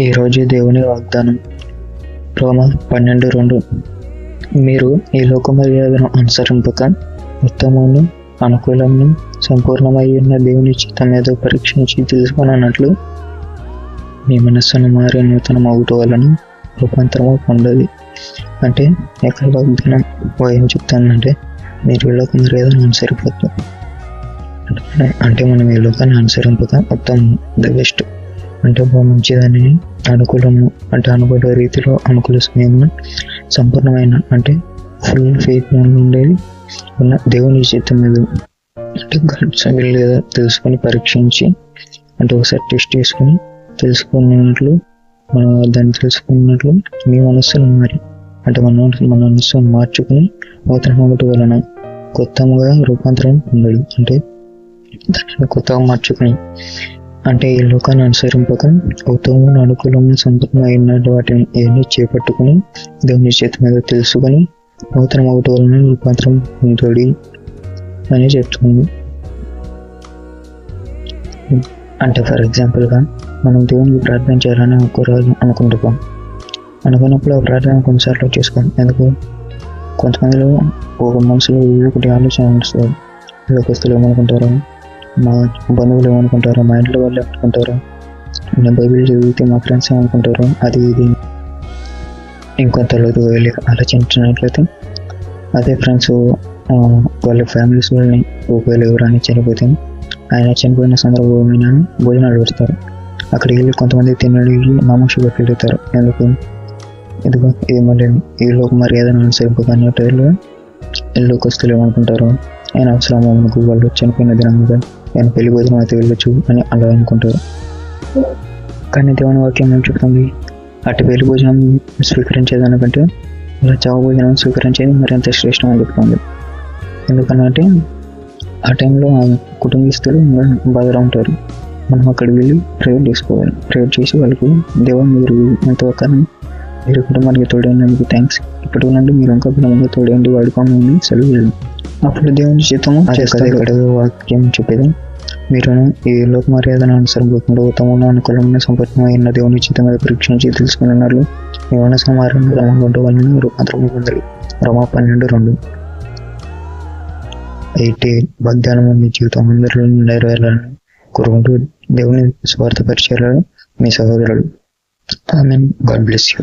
ఈరోజు దేవుని వాగ్దానం రోమ 12:2. మీరు ఈ లోక మర్యాదను అనుసరింపక ఉత్తమమును అనుకూలమును సంపూర్ణమై ఉన్న దేవుని చిత్తం ఏదో పరీక్షించి తెలుసుకున్నట్లు మీ మనస్సును మారి నూతన మగుట వలన రూపాంతరము పొందది. అంటే ఎక్కడ వాగ్దానం ఏం చెప్తానంటే, మీరు ఈ లోక మర్యాదను అనుసరిపోతారు అంటే మనం ఈ లోకాన్ని అనుసరింపక ఉత్తమం ద బెస్ట్ అంటే బాగా మంచిదని, అనుకూలము అంటే అనుకూల రీతిలో అనుకూల సమయంలో సంపూర్ణమైన అంటే ఫుల్ ఫెయిత్ ఉండేది ఉన్న దేవుని చిత్తం మీద అంటే గాడ్స్ విల్ లేదా తెలుసుకొని పరీక్షించి అంటే ఒకసారి టెస్ట్ చేసుకొని తెలుసుకున్నట్లు మనం దాన్ని తెలుసుకున్నట్లు మీ మనస్సును మారి అంటే మన మనస్సును మార్చుకుని నూతన ఒకటి వలన కొత్తగా రూపాంతరం పొందడు అంటే దాన్ని కొత్తగా మార్చుకుని అంటే ఈ లోకాన్ని అనుసరింపక ఉత్తమము అనుకూలము సంపూర్ణమైన వాటిని ఏమి చేపట్టుకుని దేవుని చేతి మీద తెలుసుకొని నూతన ఒకటి వలన రూపాంతరం పొందుడి అని చెప్తుంది. అంటే ఫర్ ఎగ్జాంపుల్గా మనం దేవునికి ప్రార్థన చేయాలని అనుకుంటాం. అనుకున్నప్పుడు ఆ ప్రార్థన కొన్నిసార్లు చేసుకోం. ఎందుకు? కొంతమందిలో ఒక మనసులో ఒకటి ఆలోచన వస్తుంది. లోకస్తులు ఏమనుకుంటారు, మా బంధువులు ఏమనుకుంటారు, మా ఇంట్లో వాళ్ళు ఏమనుకుంటారు, నేను బైబిల్ చదివితే మా ఫ్రెండ్స్ ఏమనుకుంటారు, అది ఇది ఇంకొంతలోకి వెళ్ళి ఆలోచించినట్లయితే అదే ఫ్రెండ్స్ వాళ్ళ ఫ్యామిలీస్ వాళ్ళని ఒకవేళ ఎవరైనా చనిపోతే ఆయన చనిపోయిన సందర్భమైన భోజనాలు పెడతారు. అక్కడికి వెళ్ళి కొంతమంది తినడి నామోషిగా పెరుగుతారు. ఎందుకు ఏమని ఈ లోక మర్యాదను అనుసరింపకనే టైంలో లోకస్తులు ఏమనుకుంటారు, ఆయన అవసరమో మనకు వాళ్ళు చనిపోయిన దినం మీద ఆయన పెళ్లి భోజనం అయితే వెళ్ళొచ్చు అని అలా అనుకుంటారు. కానీ దేవుని వాక్యం ఏం చెప్తుంది, అటు పెళ్లి భోజనం స్వీకరించేదానికంటే ఇలా చావు భోజనం స్వీకరించేది మరింత శ్రేష్టం అని చెప్తుంది. ఎందుకనంటే ఆ టైంలో ఆ కుటుంబస్తులు బాధలో ఉంటారు. మనం అక్కడికి వెళ్ళి ప్రేయర్ చేసుకోవాలి. ప్రేయర్ చేసి వాళ్ళకు దేవా మీరు ఎంతవరకు మీరు కుటుంబానికి తోడైనందుకు థ్యాంక్స్, ఇప్పటి నుండి మీరు ఇంకా కుటుంబంగా తోడేయండి వాడుకోమని సెలవు. అప్పుడు దేవుని చిత్తము వాక్యం చెప్పేది, మీరు ఈ లోక మర్యాదను అనుసరించకుండా ఉత్తమమును అనుకూలమైన సంపూర్ణమైన దేవుని చిత్తం మీద పరీక్షించి తెలుసుకున్నారు. మీ మనసును మారిన రమగొండ వలన రూపాంతరం పొందడు. రోమ 12:2. అయితే వాగ్దానము మీ జీవితం అందరిలో నెరవేరాలని కోరుకుంటూ దేవుని స్వార్థ పరిచయాలు మీ సహోదరుడు. ఆమేన్. God bless you.